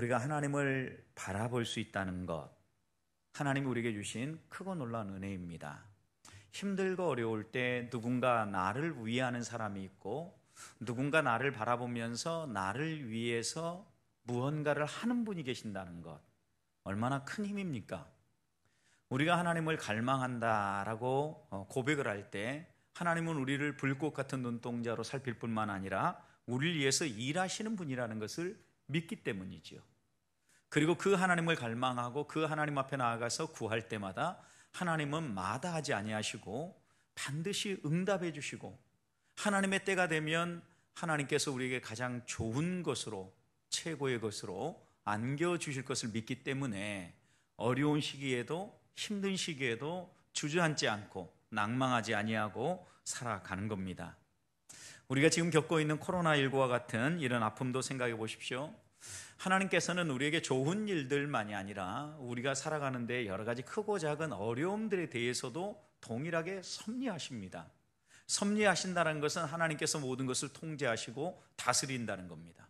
우리가 하나님을 바라볼 수 있다는 것, 하나님이 우리에게 주신 크고 놀라운 은혜입니다. 힘들고 어려울 때 누군가 나를 위하는 사람이 있고 누군가 나를 바라보면서 나를 위해서 무언가를 하는 분이 계신다는 것, 얼마나 큰 힘입니까? 우리가 하나님을 갈망한다라고 고백을 할 때 하나님은 우리를 불꽃 같은 눈동자로 살필 뿐만 아니라 우리를 위해서 일하시는 분이라는 것을 믿기 때문이지요. 그리고 그 하나님을 갈망하고 그 하나님 앞에 나아가서 구할 때마다 하나님은 마다하지 아니하시고 반드시 응답해 주시고 하나님의 때가 되면 하나님께서 우리에게 가장 좋은 것으로, 최고의 것으로 안겨주실 것을 믿기 때문에 어려운 시기에도 힘든 시기에도 주저앉지 않고 낭망하지 아니하고 살아가는 겁니다. 우리가 지금 겪고 있는 코로나19와 같은 이런 아픔도 생각해 보십시오. 하나님께서는 우리에게 좋은 일들만이 아니라 우리가 살아가는데 여러 가지 크고 작은 어려움들에 대해서도 동일하게 섭리하십니다. 섭리하신다는 것은 하나님께서 모든 것을 통제하시고 다스린다는 겁니다.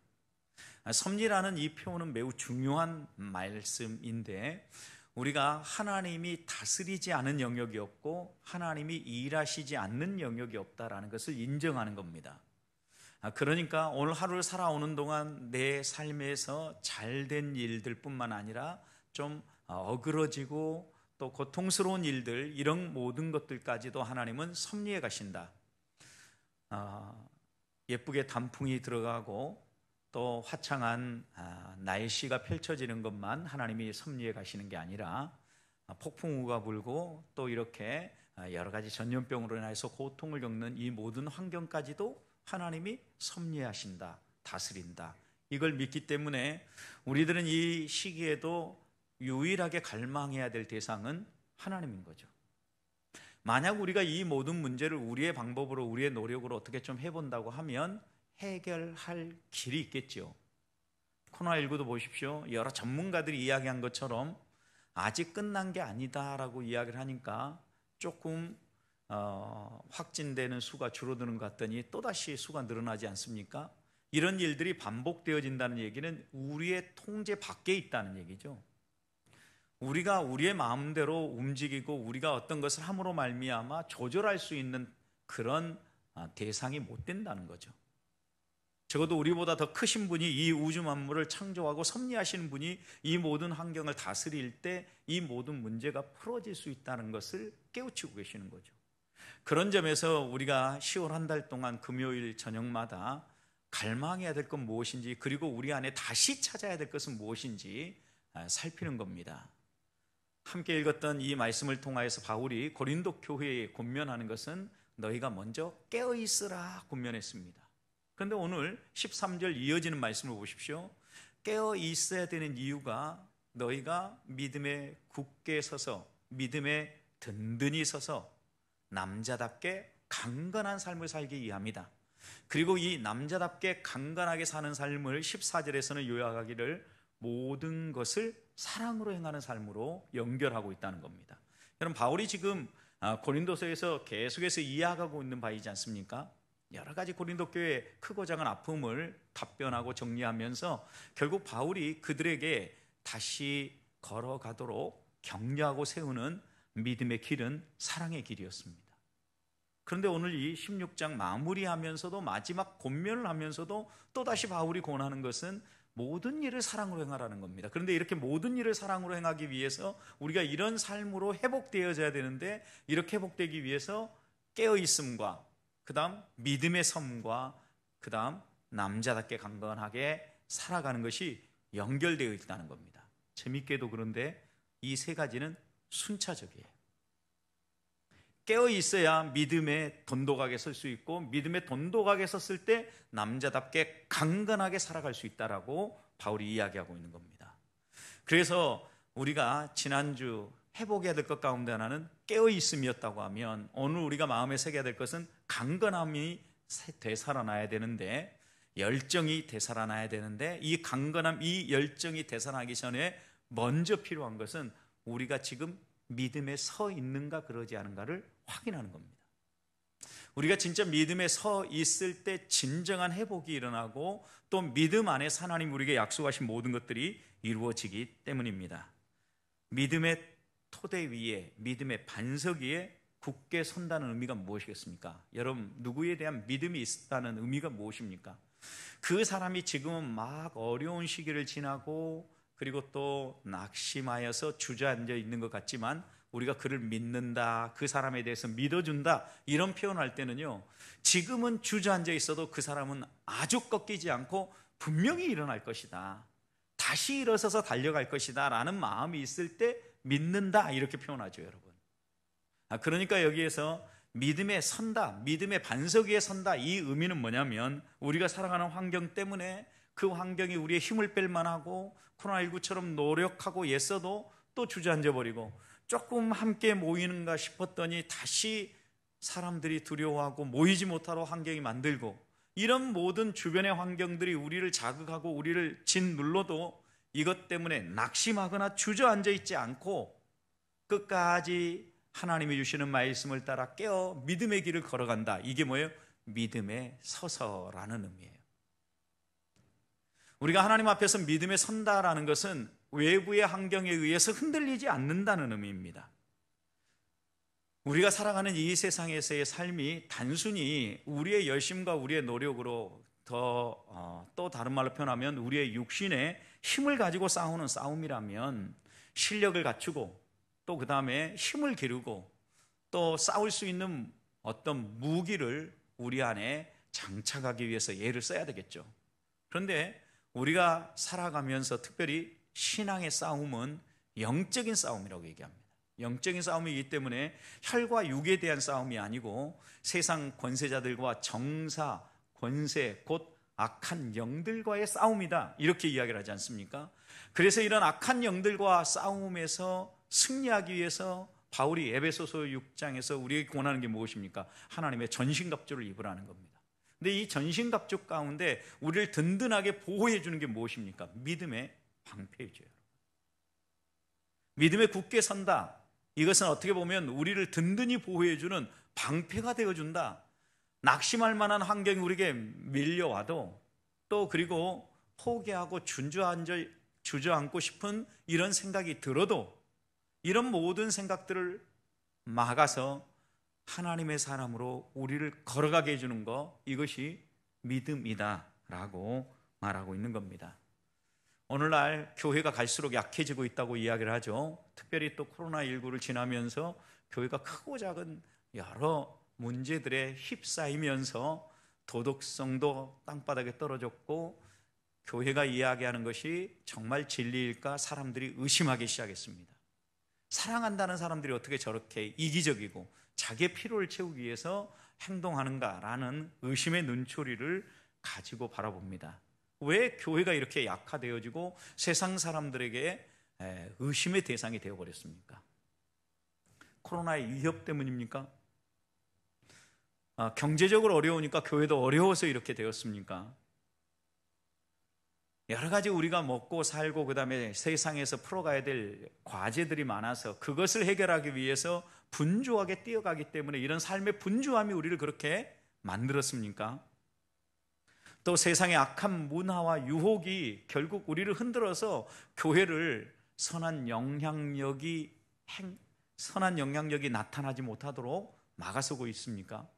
섭리라는 이 표현은 매우 중요한 말씀인데 우리가 하나님이 다스리지 않은 영역이 없고 하나님이 일하시지 않는 영역이 없다라는 것을 인정하는 겁니다. 그러니까 오늘 하루를 살아오는 동안 내 삶에서 잘된 일들 뿐만 아니라 좀 어그러지고 또 고통스러운 일들, 이런 모든 것들까지도 하나님은 섭리해 가신다. 예쁘게 단풍이 들어가고 또 화창한 날씨가 펼쳐지는 것만 하나님이 섭리해 가시는 게 아니라 폭풍우가 불고 또 이렇게 여러 가지 전염병으로 인해서 고통을 겪는 이 모든 환경까지도 하나님이 섭리하신다, 다스린다. 이걸 믿기 때문에 우리들은 이 시기에도 유일하게 갈망해야 될 대상은 하나님인 거죠. 만약 우리가 이 모든 문제를 우리의 방법으로, 우리의 노력으로 어떻게 좀 해본다고 하면 해결할 길이 있겠죠. 코로나19도 보십시오. 여러 전문가들이 이야기한 것처럼 아직 끝난 게 아니다라고 이야기를 하니까 조금 확진되는 수가 줄어드는 것 같더니 또다시 수가 늘어나지 않습니까? 이런 일들이 반복되어진다는 얘기는 우리의 통제 밖에 있다는 얘기죠. 우리가 우리의 마음대로 움직이고 우리가 어떤 것을 함으로 말미암아 조절할 수 있는 그런 대상이 못 된다는 거죠. 적어도 우리보다 더 크신 분이 이 우주 만물을 창조하고 섭리하시는 분이 이 모든 환경을 다스릴 때 이 모든 문제가 풀어질 수 있다는 것을 깨우치고 계시는 거죠. 그런 점에서 우리가 10월 한 달 동안 금요일 저녁마다 갈망해야 될 건 무엇인지, 그리고 우리 안에 다시 찾아야 될 것은 무엇인지 살피는 겁니다. 함께 읽었던 이 말씀을 통하여서 바울이 고린도 교회에 권면하는 것은 너희가 먼저 깨어있으라 권면했습니다. 그런데 오늘 13절 이어지는 말씀을 보십시오. 깨어있어야 되는 이유가 너희가 믿음에 굳게 서서, 믿음에 든든히 서서 남자답게 강건한 삶을 살기 위함이다. 그리고 이 남자답게 강건하게 사는 삶을 14절에서는 요약하기를 모든 것을 사랑으로 행하는 삶으로 연결하고 있다는 겁니다. 여러분, 바울이 지금 고린도서에서 계속해서 이야기하고 있는 바이지 않습니까? 여러 가지 고린도 교회의 크고 작은 아픔을 답변하고 정리하면서 결국 바울이 그들에게 다시 걸어가도록 격려하고 세우는 믿음의 길은 사랑의 길이었습니다. 그런데 오늘 이 16장 마무리하면서도, 마지막 권면을 하면서도 또다시 바울이 권하는 것은 모든 일을 사랑으로 행하라는 겁니다. 그런데 이렇게 모든 일을 사랑으로 행하기 위해서 우리가 이런 삶으로 회복되어져야 되는데, 이렇게 회복되기 위해서 깨어있음과 그 다음 믿음의 섬과 그 다음 남자답게 강건하게 살아가는 것이 연결되어 있다는 겁니다. 재밌게도 그런데 이 세 가지는 순차적이에요. 깨어 있어야 믿음의 돈독하게 설 수 있고, 믿음의 돈독하게 섰을 때 남자답게 강건하게 살아갈 수 있다라고 바울이 이야기하고 있는 겁니다. 그래서 우리가 지난주 회복해야 될 것 가운데 하나는 깨어 있음이었다고 하면, 오늘 우리가 마음에 새겨야 될 것은 강건함이 되살아나야 되는데, 열정이 되살아나야 되는데, 이 강건함, 이 열정이 되살아나기 전에 먼저 필요한 것은 우리가 지금 믿음에 서 있는가 그러지 않은가를 확인하는 겁니다. 우리가 진짜 믿음에 서 있을 때 진정한 회복이 일어나고 또 믿음 안에서 하나님 우리에게 약속하신 모든 것들이 이루어지기 때문입니다. 믿음의 토대 위에, 믿음의 반석 위에 굳게 선다는 의미가 무엇이겠습니까? 여러분, 누구에 대한 믿음이 있다는 의미가 무엇입니까? 그 사람이 지금은 막 어려운 시기를 지나고 그리고 또 낙심하여서 주저앉아 있는 것 같지만 우리가 그를 믿는다, 그 사람에 대해서 믿어준다, 이런 표현할 때는요, 지금은 주저앉아 있어도 그 사람은 아주 꺾이지 않고 분명히 일어날 것이다, 다시 일어서서 달려갈 것이다 라는 마음이 있을 때 믿는다, 이렇게 표현하죠, 여러분. 그러니까 여기에서 믿음에 선다, 믿음의 반석 위에 선다, 이 의미는 뭐냐면 우리가 살아가는 환경 때문에 그 환경이 우리의 힘을 뺄 만하고 코로나19처럼 노력하고 애써도 또 주저앉아 버리고 조금 함께 모이는가 싶었더니 다시 사람들이 두려워하고 모이지 못하러 환경이 만들고, 이런 모든 주변의 환경들이 우리를 자극하고 우리를 짓눌러도 이것 때문에 낙심하거나 주저앉아 있지 않고 끝까지 하나님이 주시는 말씀을 따라 깨어 믿음의 길을 걸어간다. 이게 뭐예요? 믿음에 서서라는 의미예요. 우리가 하나님 앞에서 믿음에 선다라는 것은 외부의 환경에 의해서 흔들리지 않는다는 의미입니다. 우리가 살아가는 이 세상에서의 삶이 단순히 우리의 열심과 우리의 노력으로 또 다른 말로 표현하면 우리의 육신의 힘을 가지고 싸우는 싸움이라면 실력을 갖추고 또 그 다음에 힘을 기르고 또 싸울 수 있는 어떤 무기를 우리 안에 장착하기 위해서 애를 써야 되겠죠. 그런데 우리가 살아가면서 특별히 신앙의 싸움은 영적인 싸움이라고 얘기합니다. 영적인 싸움이기 때문에 혈과 육에 대한 싸움이 아니고 세상 권세자들과 정사, 권세, 곧 악한 영들과의 싸움이다, 이렇게 이야기를 하지 않습니까? 그래서 이런 악한 영들과 싸움에서 승리하기 위해서 바울이 에베소서 6장에서 우리에게 권하는 게 무엇입니까? 하나님의 전신갑주를 입으라는 겁니다. 근데 이 전신갑주 가운데 우리를 든든하게 보호해 주는 게 무엇입니까? 믿음의 방패이죠. 믿음에 굳게 선다, 이것은 어떻게 보면 우리를 든든히 보호해 주는 방패가 되어준다. 낙심할 만한 환경이 우리에게 밀려와도 또 그리고 포기하고 주저앉고 싶은 이런 생각이 들어도 이런 모든 생각들을 막아서 하나님의 사람으로 우리를 걸어가게 해주는 것, 이것이 믿음이다라고 말하고 있는 겁니다. 오늘날 교회가 갈수록 약해지고 있다고 이야기를 하죠. 특별히 또 코로나19를 지나면서 교회가 크고 작은 여러 문제들에 휩싸이면서 도덕성도 땅바닥에 떨어졌고 교회가 이야기하는 것이 정말 진리일까 사람들이 의심하기 시작했습니다. 사랑한다는 사람들이 어떻게 저렇게 이기적이고 자기의 필요를 채우기 위해서 행동하는가라는 의심의 눈초리를 가지고 바라봅니다. 왜 교회가 이렇게 약화되어지고 세상 사람들에게 의심의 대상이 되어버렸습니까? 코로나의 위협 때문입니까? 경제적으로 어려우니까 교회도 어려워서 이렇게 되었습니까? 여러 가지 우리가 먹고 살고 그 다음에 세상에서 풀어가야 될 과제들이 많아서 그것을 해결하기 위해서 분주하게 뛰어가기 때문에 이런 삶의 분주함이 우리를 그렇게 만들었습니까? 또 세상의 악한 문화와 유혹이 결국 우리를 흔들어서 교회를 선한 영향력이 나타나지 못하도록 막아서고 있습니까?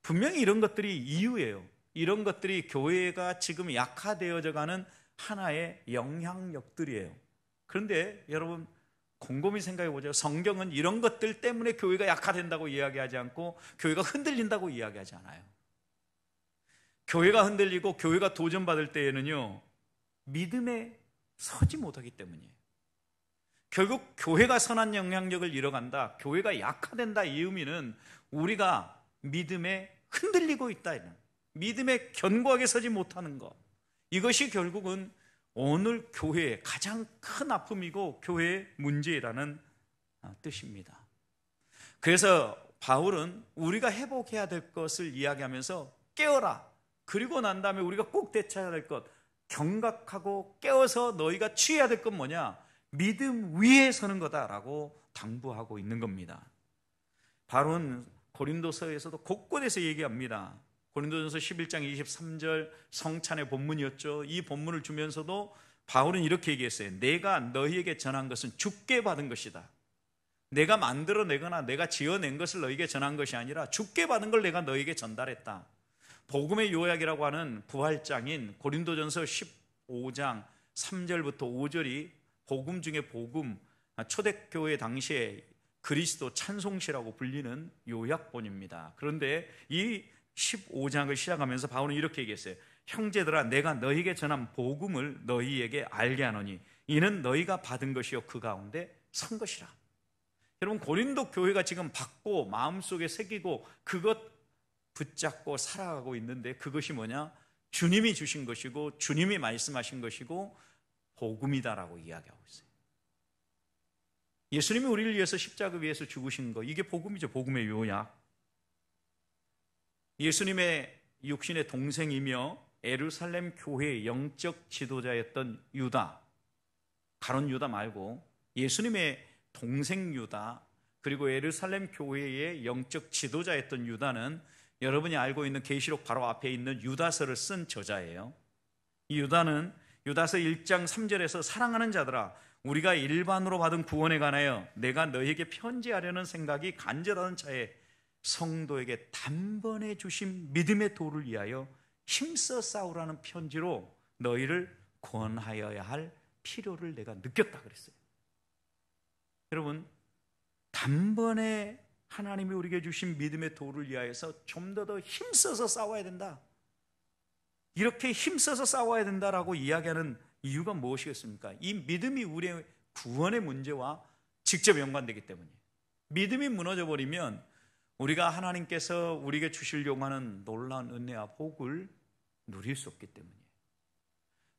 분명히 이런 것들이 이유예요. 이런 것들이 교회가 지금 약화되어져 가는 하나의 영향력들이에요. 그런데 여러분 곰곰이 생각해 보죠. 성경은 이런 것들 때문에 교회가 약화된다고 이야기하지 않고 교회가 흔들린다고 이야기하지 않아요. 교회가 흔들리고 교회가 도전받을 때에는요, 믿음에 서지 못하기 때문이에요. 결국 교회가 선한 영향력을 잃어간다, 교회가 약화된다, 이 의미는 우리가 믿음에 흔들리고 있다, 믿음에 견고하게 서지 못하는 것, 이것이 결국은 오늘 교회의 가장 큰 아픔이고 교회의 문제라는 뜻입니다. 그래서 바울은 우리가 회복해야 될 것을 이야기하면서 깨어라, 그리고 난 다음에 우리가 꼭 되찾아야 될 것, 경각하고 깨어서 너희가 취해야 될 건 뭐냐? 믿음 위에 서는 거다라고 당부하고 있는 겁니다. 바울은 고린도서에서도 곳곳에서 얘기합니다. 고린도전서 11장 23절 성찬의 본문이었죠. 이 본문을 주면서도 바울은 이렇게 얘기했어요. 내가 너희에게 전한 것은 주께 받은 것이다. 내가 만들어내거나 내가 지어낸 것을 너희에게 전한 것이 아니라 주께 받은 걸 내가 너희에게 전달했다. 복음의 요약이라고 하는 부활장인 고린도전서 15장 3절부터 5절이 복음 중에 복음, 초대교회 당시에 그리스도 찬송시라고 불리는 요약본입니다. 그런데 이 15장을 시작하면서 바울은 이렇게 얘기했어요. 형제들아, 내가 너희에게 전한 복음을 너희에게 알게 하노니 이는 너희가 받은 것이요 그 가운데 선 것이라. 여러분, 고린도 교회가 지금 받고 마음속에 새기고 그것 붙잡고 살아가고 있는데, 그것이 뭐냐? 주님이 주신 것이고 주님이 말씀하신 것이고 복음이다라고 이야기하고 있어요. 예수님이 우리를 위해서 십자가 위에서 죽으신 거, 이게 복음이죠. 복음의 요약. 예수님의 육신의 동생이며 예루살렘 교회의 영적 지도자였던 유다, 가룟 유다 말고 예수님의 동생 유다, 그리고 예루살렘 교회의 영적 지도자였던 유다는 여러분이 알고 있는 계시록 바로 앞에 있는 유다서를 쓴 저자예요. 이 유다는 유다서 1장 3절에서 사랑하는 자들아, 우리가 일반으로 받은 구원에 관하여 내가 너희에게 편지하려는 생각이 간절한 차에 성도에게 단번에 주신 믿음의 도를 위하여 힘써 싸우라는 편지로 너희를 권하여야 할 필요를 내가 느꼈다 그랬어요. 여러분, 단번에 하나님이 우리에게 주신 믿음의 도를 위하여서 좀 더 힘써서 싸워야 된다. 이렇게 힘써서 싸워야 된다라고 이야기하는 이유가 무엇이겠습니까? 이 믿음이 우리의 구원의 문제와 직접 연관되기 때문이에요. 믿음이 무너져버리면 우리가 하나님께서 우리에게 주시려고 하는 놀라운 은혜와 복을 누릴 수 없기 때문이에요.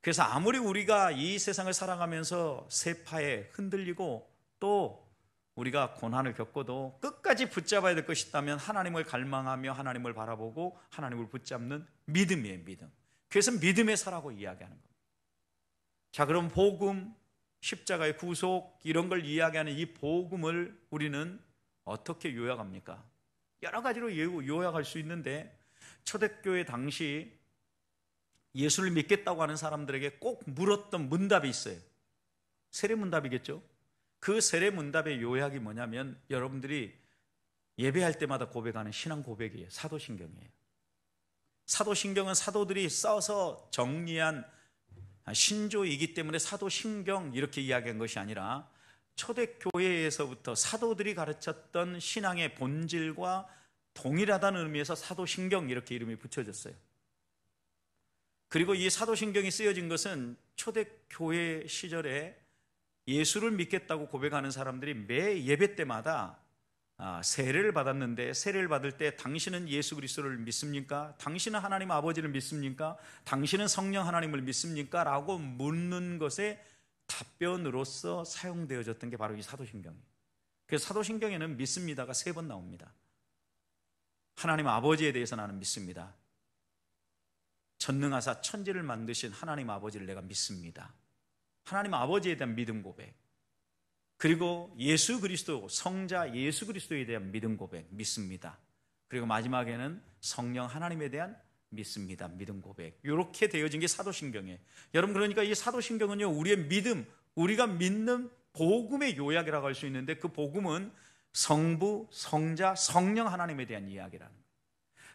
그래서 아무리 우리가 이 세상을 살아가면서 세파에 흔들리고 또 우리가 고난을 겪어도 끝까지 붙잡아야 될 것이 있다면 하나님을 갈망하며 하나님을 바라보고 하나님을 붙잡는 믿음이에요. 믿음. 그래서 믿음의 사라고 이야기하는 겁니다. 자, 그럼 복음, 십자가의 구속, 이런 걸 이야기하는 이 복음을 우리는 어떻게 요약합니까? 여러 가지로 요약할 수 있는데, 초대교회 당시 예수를 믿겠다고 하는 사람들에게 꼭 물었던 문답이 있어요. 세례문답이겠죠? 그 세례문답의 요약이 뭐냐면 여러분들이 예배할 때마다 고백하는 신앙 고백이에요. 사도신경이에요. 사도신경은 사도들이 써서 정리한 신조이기 때문에 사도신경 이렇게 이야기한 것이 아니라 초대교회에서부터 사도들이 가르쳤던 신앙의 본질과 동일하다는 의미에서 사도신경 이렇게 이름이 붙여졌어요. 그리고 이 사도신경이 쓰여진 것은 초대교회 시절에 예수를 믿겠다고 고백하는 사람들이 매 예배 때마다 세례를 받았는데, 세례를 받을 때 당신은 예수 그리스도를 믿습니까? 당신은 하나님 아버지를 믿습니까? 당신은 성령 하나님을 믿습니까? 라고 묻는 것에 답변으로서 사용되어졌던 게 바로 이 사도신경이에요. 그래서 사도신경에는 믿습니다가 3번 나옵니다. 하나님 아버지에 대해서 나는 믿습니다. 전능하사 천지를 만드신 하나님 아버지를 내가 믿습니다. 하나님 아버지에 대한 믿음 고백, 그리고 예수 그리스도, 성자 예수 그리스도에 대한 믿음 고백, 믿습니다. 그리고 마지막에는 성령 하나님에 대한 믿습니다, 믿음 고백. 이렇게 되어진 게 사도신경이에요. 여러분, 그러니까 이 사도신경은요, 우리의 믿음, 우리가 믿는 복음의 요약이라고 할 수 있는데, 그 복음은 성부, 성자, 성령 하나님에 대한 이야기라는 거예요.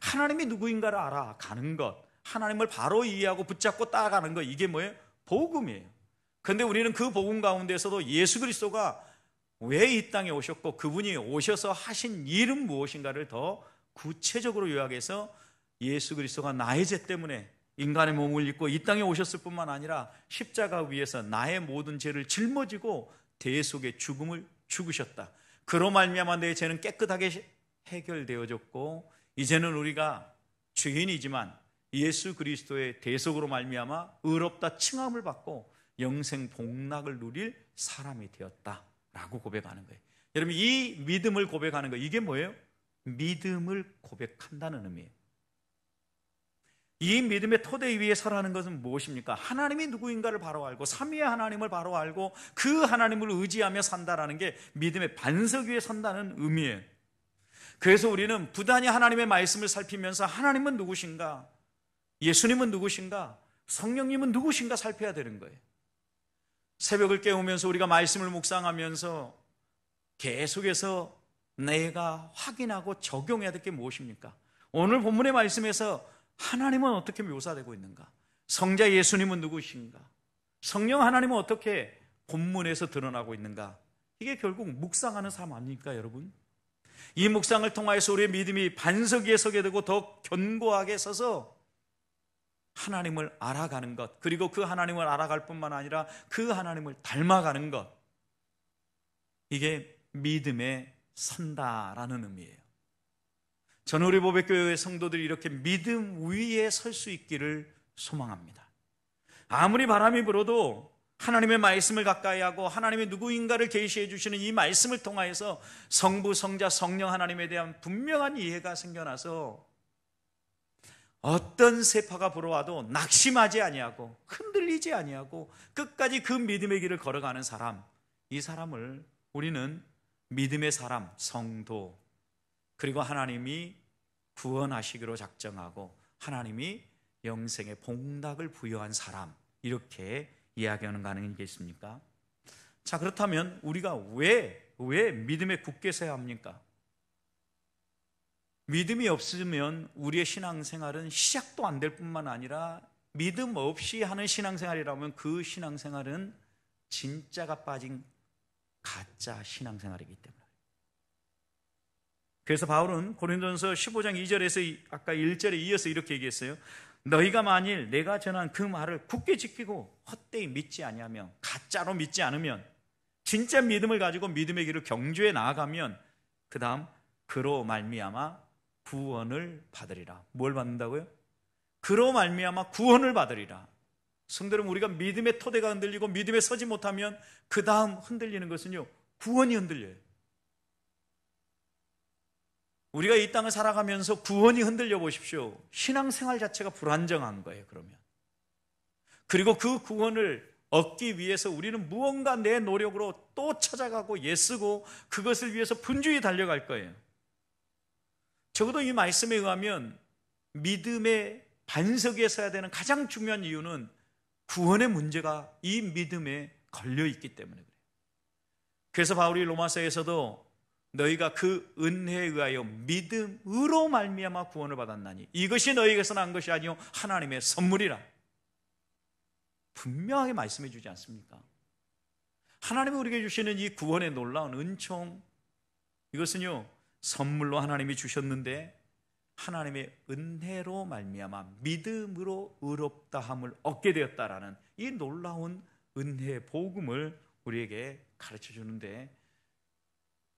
하나님이 누구인가를 알아가는 것, 하나님을 바로 이해하고 붙잡고 따라가는 것, 이게 뭐예요? 복음이에요. 그런데 우리는 그 복음 가운데서도 예수 그리스도가 왜 이 땅에 오셨고 그분이 오셔서 하신 일은 무엇인가를 더 구체적으로 요약해서 예수 그리스도가 나의 죄 때문에 인간의 몸을 입고 이 땅에 오셨을 뿐만 아니라 십자가 위에서 나의 모든 죄를 짊어지고 대속의 죽음을 죽으셨다. 그로 말미암아 내 죄는 깨끗하게 해결되어졌고 이제는 우리가 죄인이지만 예수 그리스도의 대속으로 말미암아 의롭다 칭함을 받고 영생 복락을 누릴 사람이 되었다라고 고백하는 거예요. 여러분, 이 믿음을 고백하는 거, 이게 뭐예요? 믿음을 고백한다는 의미예요. 이 믿음의 토대 위에 서라는 것은 무엇입니까? 하나님이 누구인가를 바로 알고 삼위의 하나님을 바로 알고 그 하나님을 의지하며 산다라는 게 믿음의 반석 위에 선다는 의미예요. 그래서 우리는 부단히 하나님의 말씀을 살피면서 하나님은 누구신가? 예수님은 누구신가? 성령님은 누구신가 살펴야 되는 거예요. 새벽을 깨우면서 우리가 말씀을 묵상하면서 계속해서 내가 확인하고 적용해야 될 게 무엇입니까? 오늘 본문의 말씀에서 하나님은 어떻게 묘사되고 있는가? 성자 예수님은 누구신가? 성령 하나님은 어떻게 본문에서 드러나고 있는가? 이게 결국 묵상하는 삶 아닙니까, 여러분? 이 묵상을 통하여서 우리의 믿음이 반석 위에 서게 되고 더 견고하게 서서 하나님을 알아가는 것, 그리고 그 하나님을 알아갈 뿐만 아니라 그 하나님을 닮아가는 것, 이게 믿음에 선다라는 의미예요. 저는 우리 보배교회 성도들이 이렇게 믿음 위에 설 수 있기를 소망합니다. 아무리 바람이 불어도 하나님의 말씀을 가까이 하고 하나님의 누구인가를 계시해 주시는 이 말씀을 통하여서 성부, 성자, 성령 하나님에 대한 분명한 이해가 생겨나서 어떤 세파가 불어와도 낙심하지 아니하고 흔들리지 아니하고 끝까지 그 믿음의 길을 걸어가는 사람, 이 사람을 우리는 믿음의 사람, 성도, 그리고 하나님이 구원하시기로 작정하고 하나님이 영생의 복락을 부여한 사람, 이렇게 이야기하는 거 아니겠습니까? 자, 그렇다면 우리가 왜 믿음에 굳게 서야 합니까? 믿음이 없으면 우리의 신앙생활은 시작도 안 될 뿐만 아니라 믿음 없이 하는 신앙생활이라면 그 신앙생활은 진짜가 빠진 가짜 신앙생활이기 때문에. 그래서 바울은 고린도전서 15장 2절에서 아까 1절에 이어서 이렇게 얘기했어요. 너희가 만일 내가 전한 그 말을 굳게 지키고 헛되이 믿지 아니하면, 가짜로 믿지 않으면, 진짜 믿음을 가지고 믿음의 길을 경주해 나아가면 그 다음 그로 말미암아 구원을 받으리라. 뭘 받는다고요? 그로 말미암아 구원을 받으리라. 성도 여러분, 우리가 믿음의 토대가 흔들리고 믿음에 서지 못하면 그 다음 흔들리는 것은요, 구원이 흔들려요. 우리가 이 땅을 살아가면서 구원이 흔들려 보십시오. 신앙생활 자체가 불안정한 거예요, 그러면. 그리고 그 구원을 얻기 위해서 우리는 무언가 내 노력으로 또 찾아가고 애쓰고 그것을 위해서 분주히 달려갈 거예요. 적어도 이 말씀에 의하면 믿음의 반석에 서야 되는 가장 중요한 이유는 구원의 문제가 이 믿음에 걸려 있기 때문에 그래요. 그래서 바울이 로마서에서도 너희가 그 은혜에 의하여 믿음으로 말미암아 구원을 받았나니 이것이 너희에게서 난 것이 아니요 하나님의 선물이라. 분명하게 말씀해 주지 않습니까? 하나님이 우리에게 주시는 이 구원의 놀라운 은총, 이것은요 선물로 하나님이 주셨는데 하나님의 은혜로 말미암아 믿음으로 의롭다함을 얻게 되었다라는 이 놀라운 은혜의 복음을 우리에게 가르쳐 주는데,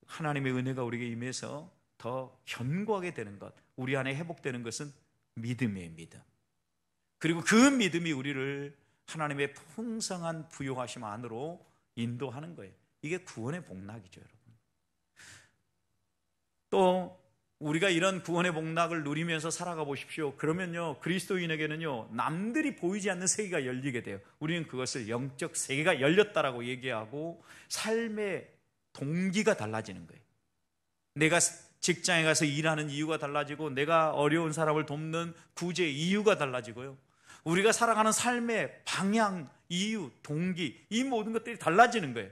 하나님의 은혜가 우리에게 임해서 더 견고하게 되는 것, 우리 안에 회복되는 것은 믿음이에요. 믿음. 그리고 그 믿음이 우리를 하나님의 풍성한 부요하심 안으로 인도하는 거예요. 이게 구원의 복락이죠, 여러분. 또 우리가 이런 구원의 복락을 누리면서 살아가 보십시오. 그러면요 그리스도인에게는요 남들이 보이지 않는 세계가 열리게 돼요. 우리는 그것을 영적 세계가 열렸다라고 얘기하고 삶의 동기가 달라지는 거예요. 내가 직장에 가서 일하는 이유가 달라지고 내가 어려운 사람을 돕는 구제 이유가 달라지고요. 우리가 살아가는 삶의 방향, 이유, 동기, 이 모든 것들이 달라지는 거예요.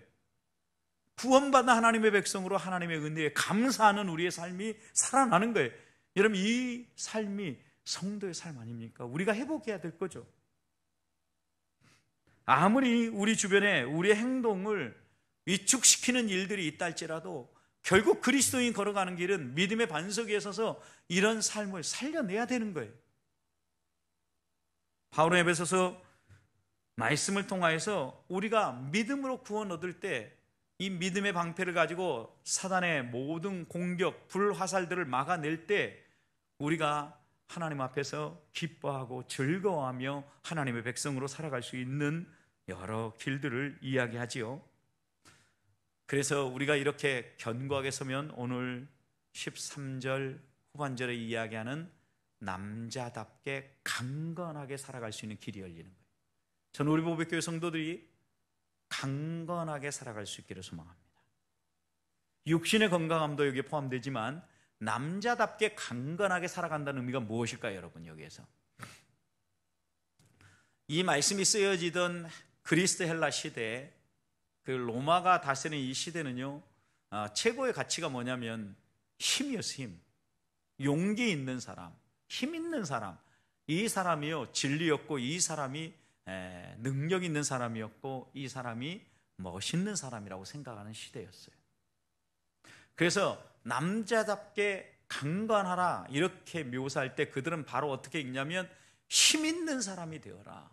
구원받은 하나님의 백성으로 하나님의 은혜에 감사하는 우리의 삶이 살아나는 거예요. 여러분, 이 삶이 성도의 삶 아닙니까? 우리가 회복해야 될 거죠. 아무리 우리 주변에 우리의 행동을 위축시키는 일들이 있다 할지라도 결국 그리스도인 걸어가는 길은 믿음의 반석 위에 서서 이런 삶을 살려내야 되는 거예요. 바울은 에베소서 말씀을 통하여서 우리가 믿음으로 구원 얻을 때 이 믿음의 방패를 가지고 사단의 모든 공격, 불화살들을 막아낼 때 우리가 하나님 앞에서 기뻐하고 즐거워하며 하나님의 백성으로 살아갈 수 있는 여러 길들을 이야기하지요. 그래서 우리가 이렇게 견고하게 서면 오늘 13절 후반절에 이야기하는 남자답게 강건하게 살아갈 수 있는 길이 열리는 거예요. 저는 우리 보배교회 성도들이 강건하게 살아갈 수 있기를 소망합니다. 육신의 건강함도 여기에 포함되지만 남자답게 강건하게 살아간다는 의미가 무엇일까요, 여러분? 여기에서 이 말씀이 쓰여지던 그리스 헬라 시대, 그 로마가 다스리는 이 시대는요, 최고의 가치가 뭐냐면 힘이었어요. 힘. 용기 있는 사람, 힘 있는 사람, 이 사람이요 진리였고, 이 사람이 능력 있는 사람이었고, 이 사람이 멋있는 사람이라고 생각하는 시대였어요. 그래서 남자답게 강건하라 이렇게 묘사할 때 그들은 바로 어떻게 읽냐면 힘 있는 사람이 되어라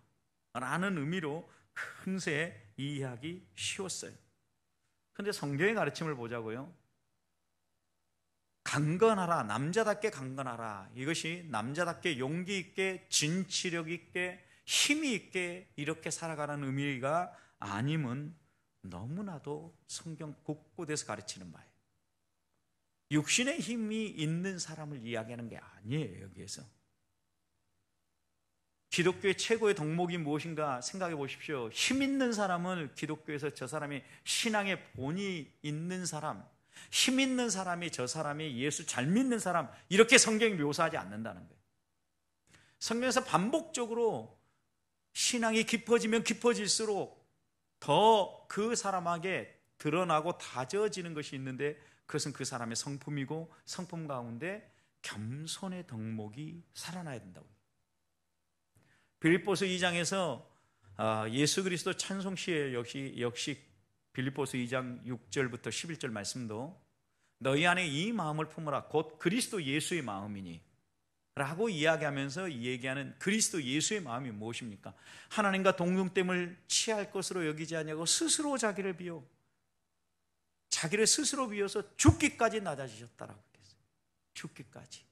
라는 의미로 금세 이해하기 쉬웠어요. 그런데 성경의 가르침을 보자고요. 강건하라, 남자답게 강건하라, 이것이 남자답게 용기 있게 진취력 있게 힘이 있게 이렇게 살아가는 의미가 아님은 너무나도 성경 곳곳에서 가르치는 바예요. 육신의 힘이 있는 사람을 이야기하는 게 아니에요. 여기에서 기독교의 최고의 덕목이 무엇인가 생각해 보십시오. 힘 있는 사람은 기독교에서 저 사람이 신앙의 본이 있는 사람, 힘 있는 사람이 저 사람이 예수 잘 믿는 사람, 이렇게 성경이 묘사하지 않는다는 거예요. 성경에서 반복적으로 신앙이 깊어지면 깊어질수록 더 그 사람에게 드러나고 다져지는 것이 있는데, 그것은 그 사람의 성품이고, 성품 가운데 겸손의 덕목이 살아나야 된다고. 빌립보서 2장에서 예수 그리스도 찬송 시에 역시 빌립보서 2장 6절부터 11절 말씀도 너희 안에 이 마음을 품으라 곧 그리스도 예수의 마음이니 라고 이야기하면서 얘기하는 그리스도 예수의 마음이 무엇입니까? 하나님과 동등됨을 취할 것으로 여기지 아니하고 스스로 자기를 비워, 자기를 스스로 비워서 죽기까지 낮아지셨다라고 했어요. 죽기까지.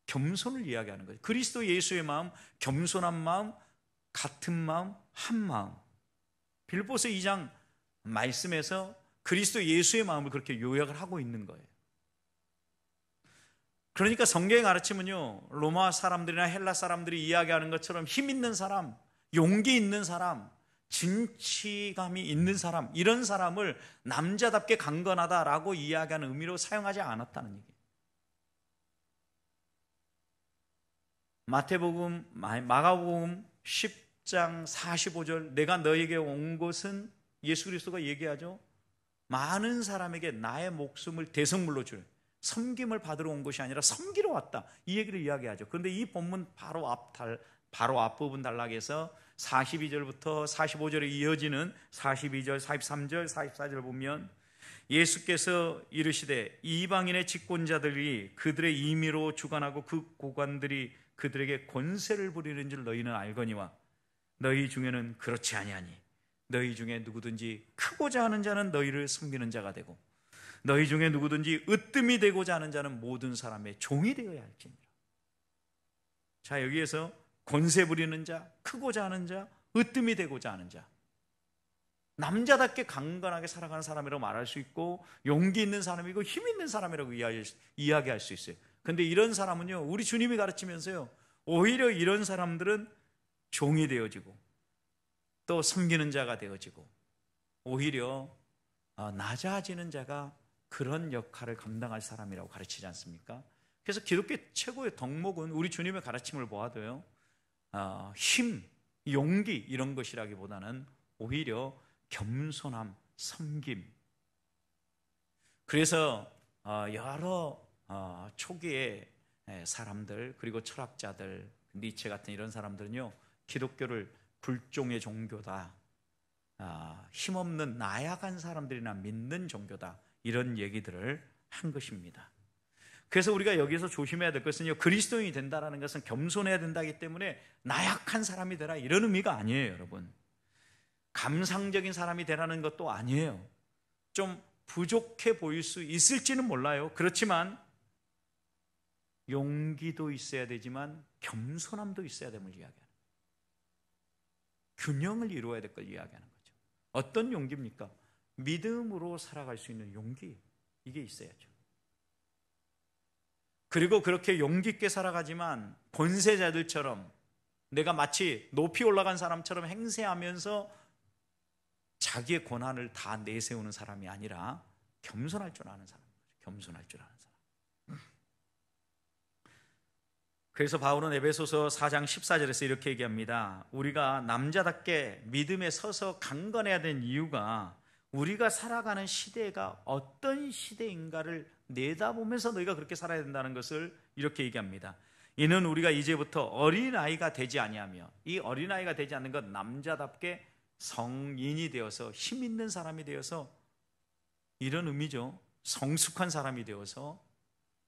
겸손을 이야기하는 거예요. 그리스도 예수의 마음, 겸손한 마음, 같은 마음, 한 마음. 빌립보서 2장 말씀에서 그리스도 예수의 마음을 그렇게 요약을 하고 있는 거예요. 그러니까 성경의 가르침은요, 로마 사람들이나 헬라 사람들이 이야기하는 것처럼 힘 있는 사람, 용기 있는 사람, 진취감이 있는 사람, 이런 사람을 남자답게 강건하다라고 이야기하는 의미로 사용하지 않았다는 얘기예요. 마가복음 10장 45절, 내가 너에게 온 것은, 예수 그리스도가 얘기하죠, 많은 사람에게 나의 목숨을 대성물로 줄, 섬김을 받으러 온 것이 아니라 섬기러 왔다, 이 얘기를 이야기하죠. 그런데 이 본문 바로 앞부분 단락에서 42절부터 45절에 이어지는 42절, 43절, 44절을 보면 예수께서 이르시되 이방인의 직권자들이 그들의 임의로 주관하고 그 고관들이 그들에게 권세를 부리는 줄 너희는 알거니와 너희 중에는 그렇지 아니하니 너희 중에 누구든지 크고자 하는 자는 너희를 섬기는 자가 되고 너희 중에 누구든지 으뜸이 되고자 하는 자는 모든 사람의 종이 되어야 할지니라. 자, 여기에서 권세 부리는 자, 크고자 하는 자, 으뜸이 되고자 하는 자, 남자답게 강건하게 살아가는 사람이라고 말할 수 있고, 용기 있는 사람이고 힘 있는 사람이라고 이야기할 수 있어요. 그런데 이런 사람은요, 우리 주님이 가르치면서요, 오히려 이런 사람들은 종이 되어지고 또 섬기는 자가 되어지고 오히려 낮아지는 자가 그런 역할을 감당할 사람이라고 가르치지 않습니까? 그래서 기독교의 최고의 덕목은 우리 주님의 가르침을 보아도요, 힘, 용기 이런 것이라기보다는 오히려 겸손함, 섬김. 그래서 여러 초기의 사람들, 그리고 철학자들, 니체 같은 이런 사람들은요, 기독교를 불종의 종교다, 힘없는 나약한 사람들이나 믿는 종교다, 이런 얘기들을 한 것입니다. 그래서 우리가 여기서 조심해야 될 것은요, 그리스도인이 된다는 것은 겸손해야 된다기 때문에 나약한 사람이 되라 이런 의미가 아니에요. 여러분, 감상적인 사람이 되라는 것도 아니에요. 좀 부족해 보일 수 있을지는 몰라요. 그렇지만 용기도 있어야 되지만 겸손함도 있어야 됨을 이야기하는 거예요. 균형을 이루어야 될 걸 이야기하는 거죠. 어떤 용기입니까? 믿음으로 살아갈 수 있는 용기, 이게 있어야죠. 그리고 그렇게 용기 있게 살아가지만 권세자들처럼 내가 마치 높이 올라간 사람처럼 행세하면서 자기의 권한을 다 내세우는 사람이 아니라 겸손할 줄 아는 사람, 겸손할 줄 아는 사람. 그래서 바울은 에베소서 4장 14절에서 이렇게 얘기합니다. 우리가 남자답게 믿음에 서서 강건해야 되는 이유가 우리가 살아가는 시대가 어떤 시대인가를 내다보면서 너희가 그렇게 살아야 된다는 것을 이렇게 얘기합니다. 이는 우리가 이제부터 어린아이가 되지 아니하며, 이 어린아이가 되지 않는 것, 남자답게 성인이 되어서 힘 있는 사람이 되어서, 이런 의미죠. 성숙한 사람이 되어서,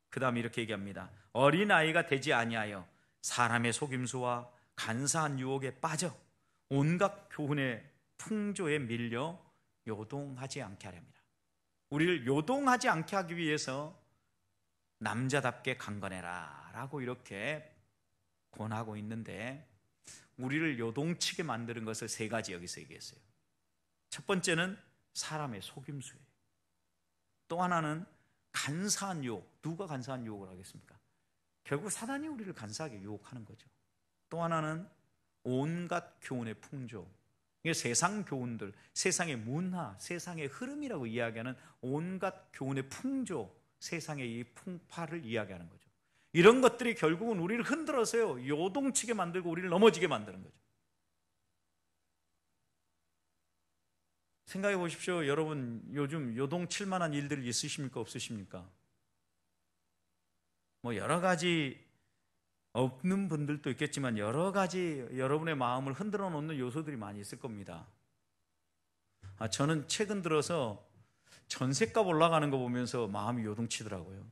그 다음에 이렇게 얘기합니다. 어린아이가 되지 아니하여 사람의 속임수와 간사한 유혹에 빠져 온갖 교훈의 풍조에 밀려 요동하지 않게 하렵니다. 우리를 요동하지 않게 하기 위해서 남자답게 강건해라 라고 이렇게 권하고 있는데, 우리를 요동치게 만드는 것을 세 가지 여기서 얘기했어요. 첫 번째는 사람의 속임수예요. 또 하나는 간사한 유혹. 누가 간사한 유혹을 하겠습니까? 결국 사단이 우리를 간사하게 유혹하는 거죠. 또 하나는 온갖 교훈의 풍조. 이게 세상 교훈들, 세상의 문화, 세상의 흐름이라고 이야기하는 온갖 교훈의 풍조, 세상의 이 풍파를 이야기하는 거죠. 이런 것들이 결국은 우리를 흔들어서요, 요동치게 만들고 우리를 넘어지게 만드는 거죠. 생각해 보십시오. 여러분, 요즘 요동칠 만한 일들 있으십니까? 없으십니까? 뭐 여러 가지, 없는 분들도 있겠지만 여러 가지 여러분의 마음을 흔들어 놓는 요소들이 많이 있을 겁니다. 저는 최근 들어서 전셋값 올라가는 거 보면서 마음이 요동치더라고요.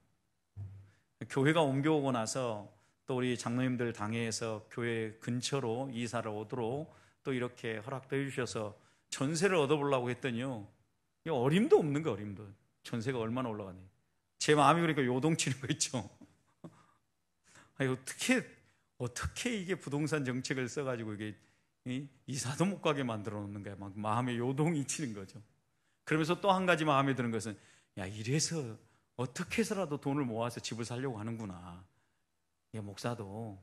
교회가 옮겨오고 나서 또 우리 장로님들 당회에서 교회 근처로 이사를 오도록 또 이렇게 허락도 해주셔서 전세를 얻어보려고 했더니요, 어림도 없는 거예요. 어림도. 전세가 얼마나 올라가네. 제 마음이 그러니까 요동치는 거 있죠. 아니, 어떻게 이게 부동산 정책을 써가지고 이게 이사도 못 가게 만들어 놓는 거야. 막 마음에 요동이 치는 거죠. 그러면서 또 한 가지 마음에 드는 것은, 야, 이래서 어떻게 해서라도 돈을 모아서 집을 살려고 하는구나. 야, 목사도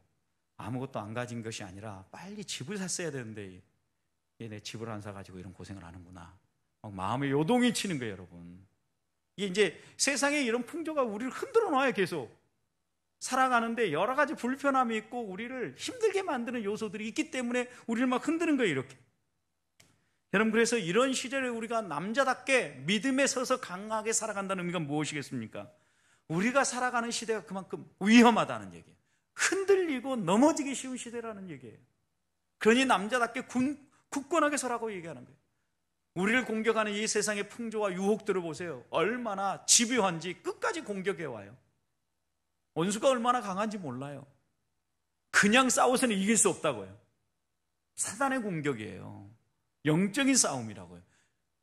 아무것도 안 가진 것이 아니라 빨리 집을 샀어야 되는데 얘네 집을 안 사가지고 이런 고생을 하는구나. 막 마음에 요동이 치는 거예요, 여러분. 이게 이제 세상에 이런 풍조가 우리를 흔들어 놔요, 계속. 살아가는데 여러 가지 불편함이 있고 우리를 힘들게 만드는 요소들이 있기 때문에 우리를 막 흔드는 거예요, 이렇게. 여러분, 그래서 이런 시절에 우리가 남자답게 믿음에 서서 강하게 살아간다는 의미가 무엇이겠습니까? 우리가 살아가는 시대가 그만큼 위험하다는 얘기예요. 흔들리고 넘어지기 쉬운 시대라는 얘기예요. 그러니 남자답게 굳건하게 서라고 얘기하는 거예요. 우리를 공격하는 이 세상의 풍조와 유혹들을 보세요. 얼마나 집요한지 끝까지 공격해 와요. 원수가 얼마나 강한지 몰라요. 그냥 싸워서는 이길 수 없다고요. 사단의 공격이에요. 영적인 싸움이라고요.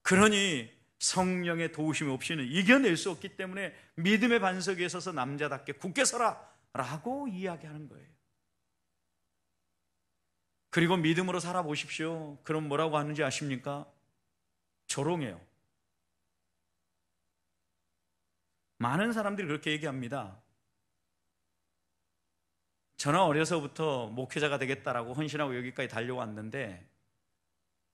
그러니 성령의 도우심 없이는 이겨낼 수 없기 때문에 믿음의 반석 위에 서서 남자답게 굳게 서라 라고 이야기하는 거예요. 그리고 믿음으로 살아보십시오. 그럼 뭐라고 하는지 아십니까? 조롱해요. 많은 사람들이 그렇게 얘기합니다. 저는 어려서부터 목회자가 되겠다라고 헌신하고 여기까지 달려왔는데,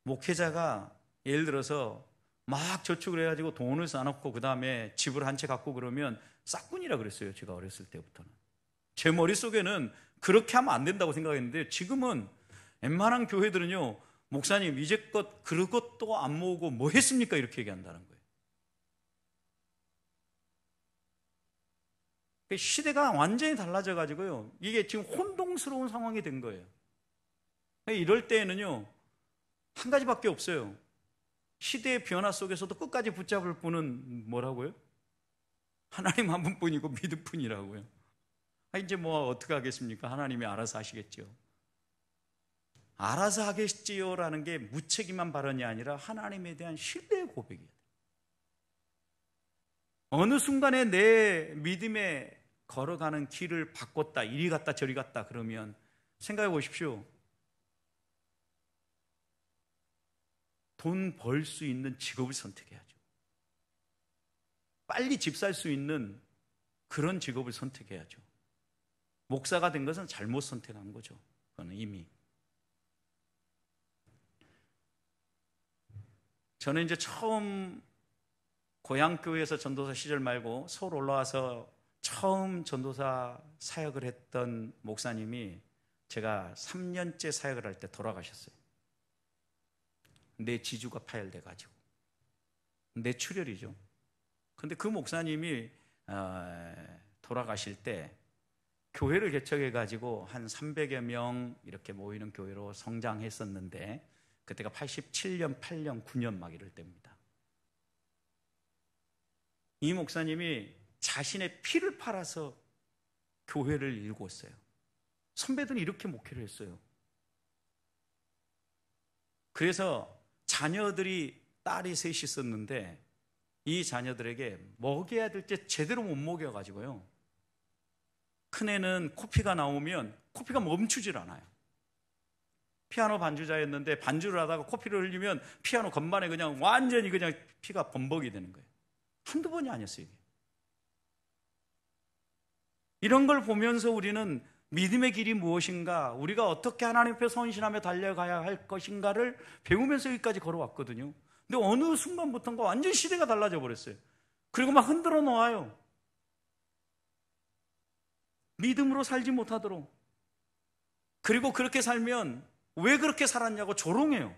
목회자가 예를 들어서 막 저축을 해가지고 돈을 쌓아놓고 그 다음에 집을 한 채 갖고 그러면 싹군이라 그랬어요. 제가 어렸을 때부터는. 제 머릿속에는 그렇게 하면 안 된다고 생각했는데, 지금은 웬만한 교회들은요, 목사님 이제껏 그것도 안 모으고 뭐 했습니까? 이렇게 얘기한다는 거예요. 시대가 완전히 달라져 가지고요, 이게 지금 혼동스러운 상황이 된 거예요. 이럴 때에는요, 한 가지밖에 없어요. 시대의 변화 속에서도 끝까지 붙잡을 분은 뭐라고요? 하나님 한 분뿐이고 믿음뿐이라고요. 이제 뭐 어떻게 하겠습니까? 하나님이 알아서 하시겠죠. 알아서 하겠지요라는 게 무책임한 발언이 아니라 하나님에 대한 신뢰의 고백이에요. 어느 순간에 내 믿음에 걸어가는 길을 바꿨다, 이리 갔다 저리 갔다 그러면 생각해 보십시오. 돈 벌 수 있는 직업을 선택해야죠. 빨리 집 살 수 있는 그런 직업을 선택해야죠. 목사가 된 것은 잘못 선택한 거죠. 그거는 이미. 저는 이제 처음 고향교회에서 전도사 시절 말고 서울 올라와서 처음 전도사 사역을 했던 목사님이 제가 3년째 사역을 할 때 돌아가셨어요. 내 지주가 파열돼 가지고, 내 출혈이죠. 근데 그 목사님이 돌아가실 때 교회를 개척해 가지고 한 300여 명 이렇게 모이는 교회로 성장했었는데, 그때가 87년, 8년, 9년 막 이럴 때입니다. 이 목사님이 자신의 피를 팔아서 교회를 일궜어요. 선배들은 이렇게 목회를 했어요. 그래서 자녀들이 딸이 셋이 있었는데 이 자녀들에게 먹여야 될 때 제대로 못 먹여가지고요, 큰애는 코피가 나오면 코피가 멈추질 않아요. 피아노 반주자였는데 반주를 하다가 코피를 흘리면 피아노 건반에 그냥 완전히 그냥 피가 범벅이 되는 거예요. 한두 번이 아니었어요, 이게. 이런 걸 보면서 우리는 믿음의 길이 무엇인가, 우리가 어떻게 하나님 앞에 헌신하며 달려가야 할 것인가를 배우면서 여기까지 걸어왔거든요. 근데 어느 순간부터인가 완전 시대가 달라져 버렸어요. 그리고 막 흔들어 놓아요. 믿음으로 살지 못하도록. 그리고 그렇게 살면 왜 그렇게 살았냐고 조롱해요.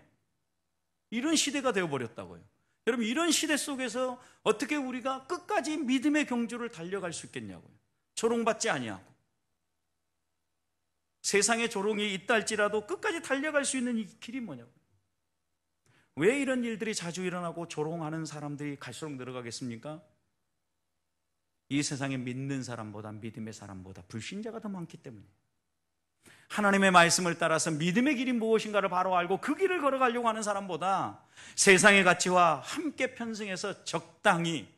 이런 시대가 되어버렸다고요. 여러분, 이런 시대 속에서 어떻게 우리가 끝까지 믿음의 경주를 달려갈 수 있겠냐고요. 조롱받지 아니하고. 세상에 조롱이 있다 할지라도 끝까지 달려갈 수 있는 이 길이 뭐냐고요. 왜 이런 일들이 자주 일어나고 조롱하는 사람들이 갈수록 늘어가겠습니까? 이 세상에 믿는 사람보다, 믿음의 사람보다 불신자가 더 많기 때문이에요. 하나님의 말씀을 따라서 믿음의 길이 무엇인가를 바로 알고 그 길을 걸어가려고 하는 사람보다 세상의 가치와 함께 편승해서 적당히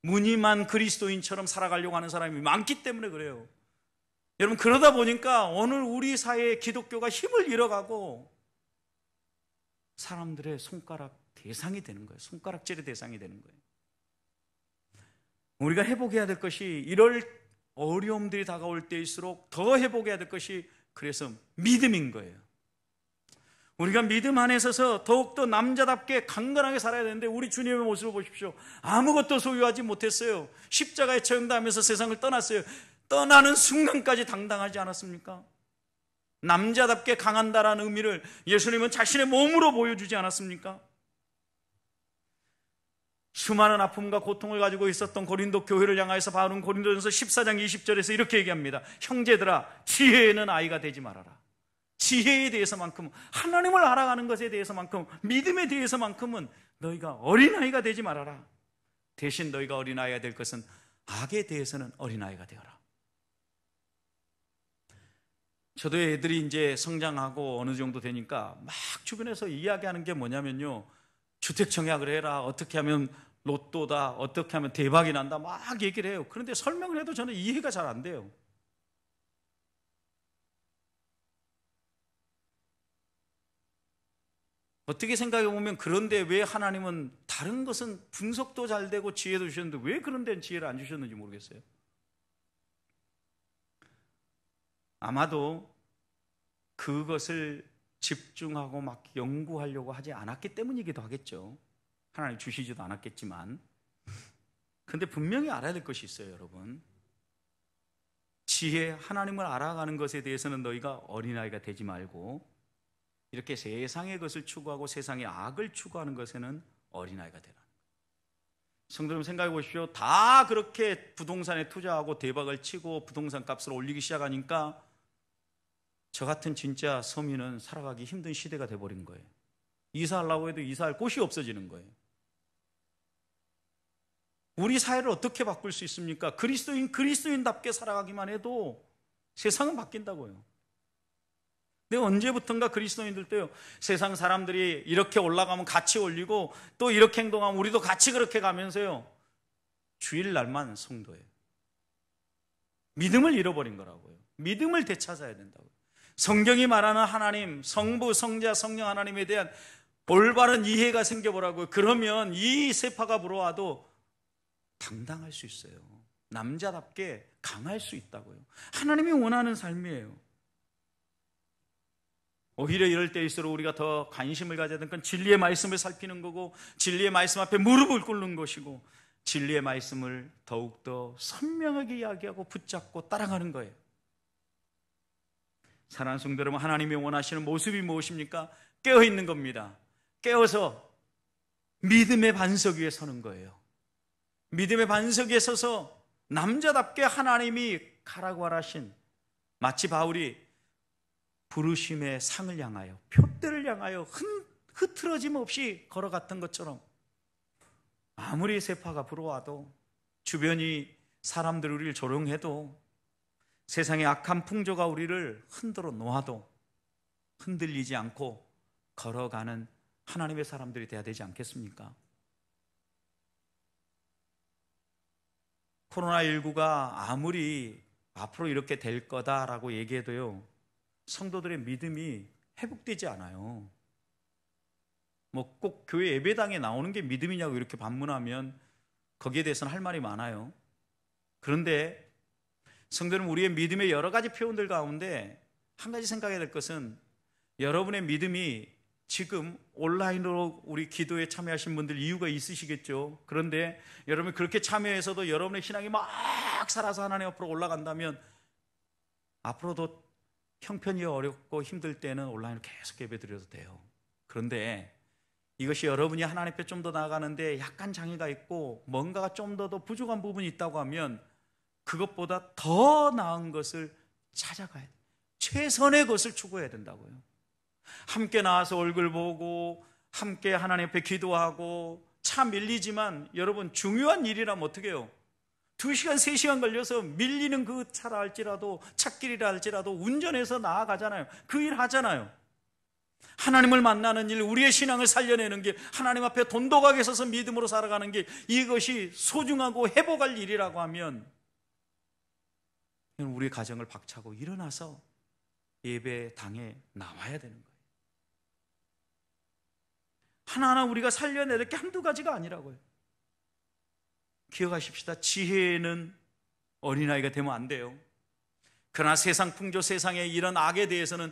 무늬만 그리스도인처럼 살아가려고 하는 사람이 많기 때문에 그래요. 여러분, 그러다 보니까 오늘 우리 사회의 기독교가 힘을 잃어가고 사람들의 손가락 대상이 되는 거예요. 손가락질의 대상이 되는 거예요. 우리가 회복해야 될 것이, 이럴 어려움들이 다가올 때일수록 더 회복해야 될 것이 그래서 믿음인 거예요. 우리가 믿음 안에 서서 더욱더 남자답게 강건하게 살아야 되는데, 우리 주님의 모습을 보십시오. 아무것도 소유하지 못했어요. 십자가에 처형당하면서 세상을 떠났어요. 떠나는 순간까지 당당하지 않았습니까? 남자답게 강한다라는 의미를 예수님은 자신의 몸으로 보여주지 않았습니까? 수많은 아픔과 고통을 가지고 있었던 고린도 교회를 향하여서 바울은 고린도전서 14장 20절에서 이렇게 얘기합니다. 형제들아, 지혜에는 아이가 되지 말아라. 지혜에 대해서만큼, 하나님을 알아가는 것에 대해서만큼, 믿음에 대해서만큼은 너희가 어린아이가 되지 말아라. 대신 너희가 어린아이가 될 것은 악에 대해서는 어린아이가 되어라. 저도 애들이 이제 성장하고 어느 정도 되니까 막 주변에서 이야기하는 게 뭐냐면요, 주택청약을 해라, 어떻게 하면 로또다, 어떻게 하면 대박이 난다, 막 얘기를 해요. 그런데 설명을 해도 저는 이해가 잘 안 돼요. 어떻게 생각해 보면, 그런데 왜 하나님은 다른 것은 분석도 잘 되고 지혜도 주셨는데 왜 그런 데는 지혜를 안 주셨는지 모르겠어요. 아마도 그것을 집중하고 막 연구하려고 하지 않았기 때문이기도 하겠죠. 하나님 주시지도 않았겠지만. 근데 분명히 알아야 될 것이 있어요, 여러분. 지혜, 하나님을 알아가는 것에 대해서는 너희가 어린아이가 되지 말고, 이렇게 세상의 것을 추구하고 세상의 악을 추구하는 것에는 어린아이가 되라. 성도 여러분, 생각해 보십시오. 다 그렇게 부동산에 투자하고 대박을 치고 부동산 값을 올리기 시작하니까 저 같은 진짜 서민은 살아가기 힘든 시대가 돼버린 거예요. 이사하려고 해도 이사할 곳이 없어지는 거예요. 우리 사회를 어떻게 바꿀 수 있습니까? 그리스도인답게 살아가기만 해도 세상은 바뀐다고요. 근데 언제부턴가 그리스도인들도요, 세상 사람들이 이렇게 올라가면 같이 올리고 또 이렇게 행동하면 우리도 같이 그렇게 가면서요, 주일날만 성도예요. 믿음을 잃어버린 거라고요. 믿음을 되찾아야 된다고요. 성경이 말하는 하나님, 성부, 성자, 성령 하나님에 대한 올바른 이해가 생겨보라고요. 그러면 이 세파가 불어와도 당당할 수 있어요. 남자답게 강할 수 있다고요. 하나님이 원하는 삶이에요. 오히려 이럴 때일수록 우리가 더 관심을 가져야 되는 건 진리의 말씀을 살피는 거고, 진리의 말씀 앞에 무릎을 꿇는 것이고, 진리의 말씀을 더욱더 선명하게 이야기하고 붙잡고 따라가는 거예요. 사랑하는 성도 여러분, 하나님이 원하시는 모습이 무엇입니까? 깨어있는 겁니다. 깨어서 믿음의 반석 위에 서는 거예요. 믿음의 반석 위에 서서 남자답게 하나님이 가라고 하신, 마치 바울이 부르심의 상을 향하여, 표대를 향하여 흐트러짐 없이 걸어갔던 것처럼, 아무리 세파가 불어와도, 주변이 사람들 우리를 조롱해도, 세상의 악한 풍조가 우리를 흔들어 놓아도 흔들리지 않고 걸어가는 하나님의 사람들이 돼야 되지 않겠습니까? 코로나19가 아무리 앞으로 이렇게 될 거다라고 얘기해도요, 성도들의 믿음이 회복되지 않아요. 뭐 꼭 교회 예배당에 나오는 게 믿음이냐고 이렇게 반문하면 거기에 대해서는 할 말이 많아요. 그런데 성도는 우리의 믿음의 여러 가지 표현들 가운데 한 가지 생각해야 될 것은, 여러분의 믿음이 지금 온라인으로 우리 기도에 참여하신 분들 이유가 있으시겠죠. 그런데 여러분이 그렇게 참여해서도 여러분의 신앙이 막 살아서 하나님 앞으로 올라간다면, 앞으로도 형편이 어렵고 힘들 때는 온라인으로 계속 예배 드려도 돼요. 그런데 이것이 여러분이 하나님 앞에 좀 더 나아가는데 약간 장애가 있고 뭔가가 좀 더 부족한 부분이 있다고 하면, 그것보다 더 나은 것을 찾아가야 돼요. 최선의 것을 추구해야 된다고요. 함께 나와서 얼굴 보고 함께 하나님 앞에 기도하고 차 밀리지만, 여러분 중요한 일이라면 어떻게 해요? 2시간 3시간 걸려서 밀리는 그 차라 할지라도, 찻길이라 할지라도 운전해서 나아가잖아요. 그 일 하잖아요. 하나님을 만나는 일, 우리의 신앙을 살려내는 길, 하나님 앞에 돈독하게 서서 믿음으로 살아가는 길, 이것이 소중하고 회복할 일이라고 하면 우리의 가정을 박차고 일어나서 예배당에 나와야 되는 거예요. 하나하나 우리가 살려내야 될 게 한두 가지가 아니라고요. 기억하십시다. 지혜는 어린아이가 되면 안 돼요. 그러나 세상 풍조, 세상의 이런 악에 대해서는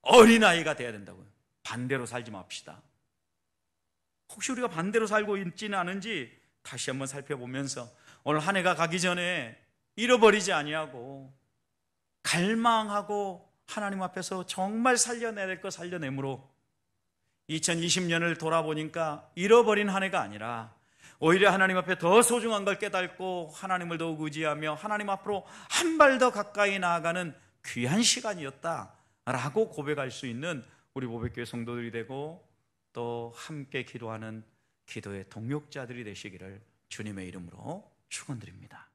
어린아이가 돼야 된다고요. 반대로 살지 맙시다. 혹시 우리가 반대로 살고 있지는 않은지 다시 한번 살펴보면서, 오늘 한 해가 가기 전에 잃어버리지 아니하고 갈망하고 하나님 앞에서 정말 살려내야 될 거 살려내므로 2020년을 돌아보니까 잃어버린 한 해가 아니라 오히려 하나님 앞에 더 소중한 걸 깨닫고 하나님을 더욱 의지하며 하나님 앞으로 한 발 더 가까이 나아가는 귀한 시간이었다라고 고백할 수 있는 우리 모백교회 성도들이 되고, 또 함께 기도하는 기도의 동역자들이 되시기를 주님의 이름으로 축원드립니다.